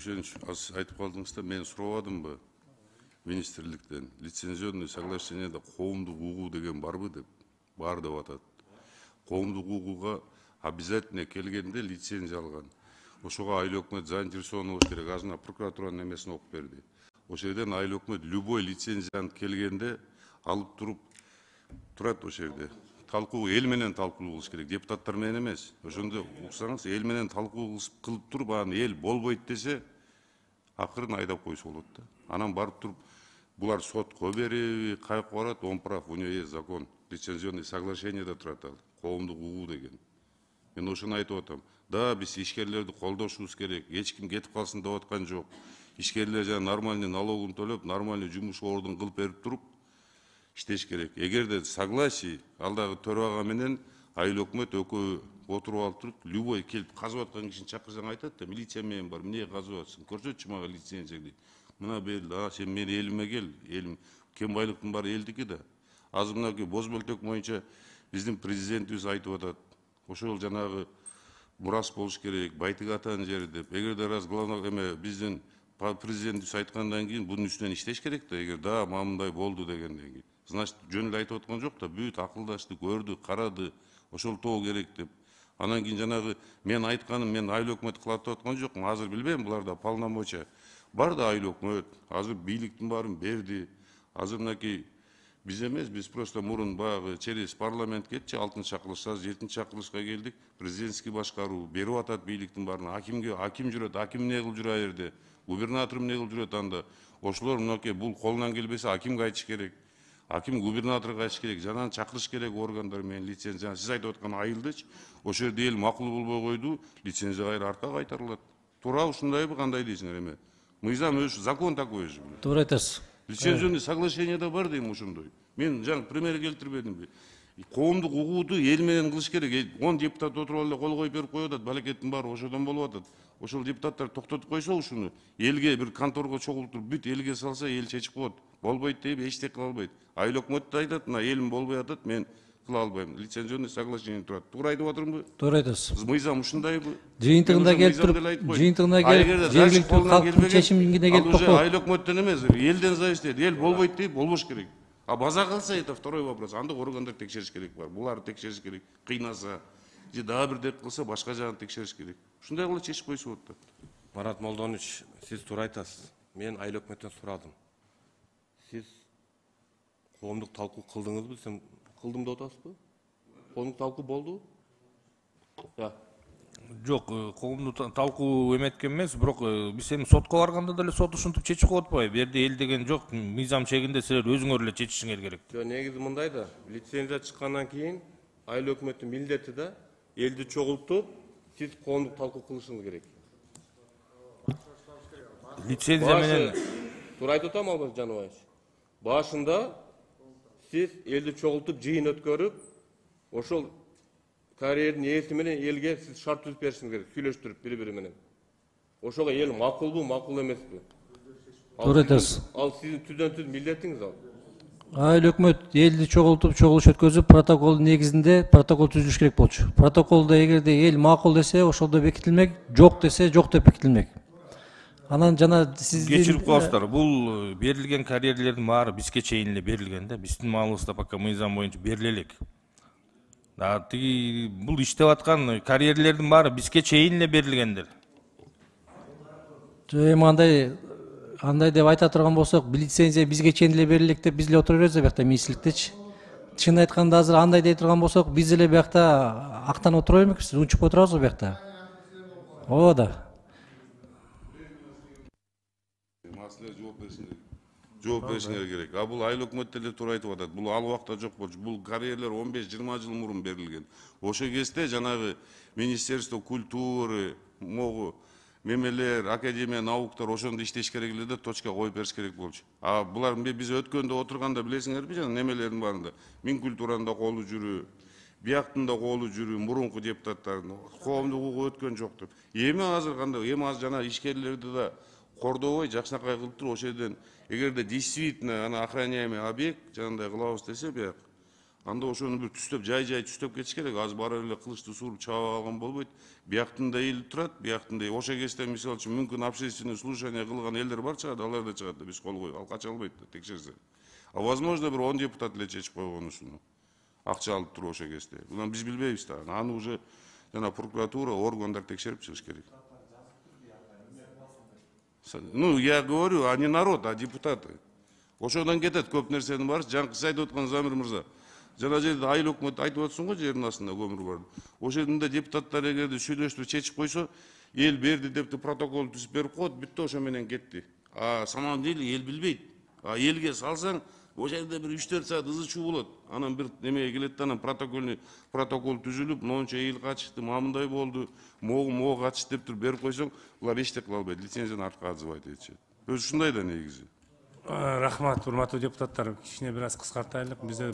Ошондук аз айтып калдыңыз да, мен сурабадымбы министрликтен лицензионный соглашениеде коомдук угуу деген барбы деп, бар деп атат. Коомдук угууга обязательно келгенде лицензия алган. Ошого айыл өкмөт заинтересован болуш керек. Азына прокуратуранын эмесин окуп берди. Ошол жерден айыл өкмөт любой лицензияны келгенде алып турат ошол жерде. Талкуу эл менен талкуу кылыш керек, депутаттар менен эмес. Ошондо уксаңыз, эл менен талкуу кылып туруп, анан эл болбойт десе, акырын айдап койсо болот да. Анан барып туруп, булар сотко бериби, каяка барат, он прав, у него есть закон, лицензионный соглашениеде турат ал, коомдук угуу деген. Мен ошону айтып атам. Да, биз ишкерлерди колдошубуз керек, эч ким кетип калсын деп аткан жок. Ишкерлер жана нормальный налогун төлөп, нормальный жумуш ордун кылып берип туруп иштеш керек. Эгерде согласие алдагы төрага менен айыл өкмөт экөө отуруп алып туруп, любой келип казып аткан кишини чакырсаң айтат да, милиция менен бар, эмне казып атсың, көрсөтчү мага лицензия дейт. Мына берилди, сен мени элиме кел, элим кен байлыктын баары элдики да. Азыр мынакей боз бөлтөк боюнча биздин президентибиз айтып атат, ошол жанагы мурас болуш керек, Байтык атанын жери деп. Эгерде раз главный эме биздин президентибиз айткандан кийин бунун үстүнөн иштеш керек да, эгер да мындай болду дегенден кийин. Значит, жөн эле айтып аткан жок да, бүт акылдашты, көрдү, карады, ошолтоо керек деп. Анан кийин жанагы мен айтканым, мен айыл өкмөт кылат деп аткан жокмун. Азыр билбейм, буларда полномочия бар да айыл өкмөт. Азыр бийликтин баарын берди. Азыр мынакей биз эмес, биз просто мурун баягы через парламент кетчи, 6-чы чакырылышта, 7-чи чакырылышка келдик. Президентский башкаруу берип атат бийликтин баарын. Аким жүрөт, аким эмне кылып жүрө жерде, губернатор эмне кылып жүрөт анда. Ошолор мынакей бул колунан келбесе акимге айтыш керек. Аким губернаторго айтыш керек, жанагы чакырыш керек органдар менен лицензия. Сиз айтып аткан айылдычы, ошол жерде эл макул болбой койду, лицензия кайра артка кайтарылат. Туура ушундайбы, кандай дейсиңер эме? Мыйзам өзү, закон такой же. Туура айтасыз. Лицензионный соглашениеде бар дейм ошондой. Мен жаңы пример келтирбедимби? Коомдук угууду эл менен кылыш керек. 10 депутат отуруп эле кол коюп берип коюп атат, балекеттин баары ошодон болуп атат. Ошол депутаттар токтотуп койсо ушуну, элге бир конторго чогултуруп, бүт элге салса, эл чечип коет. Болбойт дейби, эчтеке кыла албайт. Айыл өкмөт да айтат, мына элим болбой атат, мен кыла албайм. Лицензионный соглашение турат. Туура айтып атырмынбы? Туура айтасыз. Мыйзам ушундайбы? Жыйынтыгында келип туруп, жыйынтыгында келип, жергиликтүү калктын чечимине келип токтоп. Айыл өкмөттөн эмес, элден зависит. Эл болбойт дейби, болбош керек. А база калса, это второй вопрос. Анда органдар текшериш керек бар. Буларды текшериш керек. Кыйнаса, же дагы бир деп кылса, башка жагын текшериш керек. Ушундай кылып чечип койсо болот да. Марат Молдонович, сиз туура айтасыз. Мен айыл өкмөттөн сурадым. Сиз коомдук талкуу кылдыңызбы? Сен кылдым деп атасызбы? Коомдук талкуу болду? Жок, коомдук талкуу эметкен эмес, бирок биз эми сотко барганда деле сот ушинтип чечип коет атпайбы? Бу жерде эл деген жок, мыйзам чегинде силер өзүңөр эле чечишиңер керек. Жок, негизи мындай да, лицензия чыккандан кийин айыл өкмөттүн милдети да элди чогултуп, сиз коомдук талкуу кылышыңыз керек. Лицензия менен туура айтып атам Албаз Жаныбаевич. Башында сиз элди чогултуп, жыйын өткөрүп, ошол карьердин ээси менен элге сиз шарт түзүп беришиңиз керек, сүйлөштүрүп бири-бири менен. Ошого эл макулбу, макул эмеспи? Туура айтасыз. Ал сиздин түздөн-түз милдетиңиз ал. Айыл өкмөт элди чогултуп, чогулуш өткөзүп, протокол негизинде протокол түзүлүш керек болчу. Протоколдо эгерде эл макул десе, ошолдо бекитилмек, жок десе, жок деп бекитилмек. Анан жана сиздин кечирип коесуздар. Бул берилген карьерлердин баары бизге чейин эле берилген да. Биздин маалыбызда пока мыйзам боюнча бериле элек. Тиги бул иштеп аткан карьерлердин баары бизге чейин эле берилгендер. Эми андай деп айта турган болсок, лицензия бизге чейин эле берилек деп биз эле отура беребиз биякта министрликтечи. Чын айтканда азыр андай дей турган болсок, биз эле биякта актанып отура бермекпиз, унчуп отурабызбы биякта? Ооба да. Жооп беришиңер керек. А бул айыл өкмөт деле туура айтып атат. Бул ал убакта жок болчу. Бул карьерлер 15-20 жыл мурун берилген. Ошол кезде жанагы Министерство культуры, могу мемелер, академия науктар ошондо иштеш керек эле да, точка коюп бериш керек болчу. А булар биз өткөндө отурганда билесиңерби, жана немелердин баарында Минкультуранын да колу жүрү, бияктын да колу жүрү, мурунку депутаттардын коомдук угуу өткөн жок деп. Эми азыр кандай? Эми азыр жана ишкерлерди да кордобой, жакшынакай кылып туруп, ошол жерден эгерде действительно ана охраняемый объект жанагындай кылабыз десе, бияк Анда ошону бир түстөп, жай түстөп кетиш керек. Аз бара эле кылычты сууруп чаап алган болбойт. Бияктын да эл турат, бияктын да ошо кезде мисалы үчүн мүмкүн общественный слушание кылган элдер бар чыгат, алар да чыгат да биз кол коюп, ал кача албайт да текшерсе. А возможно бир 10 депутат эле чечип койгон ушуну. Акча алып туруп ошо кезде. Мына биз билбейбиз да. Аны уже жана прокуратура, органдар текшерип чыгыш керек. Ну, я говорю, а не народ, а депутаты. Ошодан кетет көп нерсенин баары. Жаңы сиз айтып аткан Замир мырза. Жана жерде айыл өкмөт айтып атсың го, жердин астында көмүр бар. Ошол жерде депутаттар эгерде сүйлөштүрүп чечип койсо, эл берди деп протокол түзүп берип коет, бүттү, ошо менен кетти. А самом деле эл билбейт. А элге салсаң, ошол жерде бир 3-4 саат ызы чуу болот. Анан бир немеге келет да, анан протокол түзүлүп, монча эл качты, мындай болду, могу качты деп туруп берип койсоң, булар эчтек кыла албайт, лицензияны артка азыбайт этишет. Өзү ушундай да негизи. Рахмат, урматтуу депутаттар. Кичине бир аз кыскартайлык. Бизде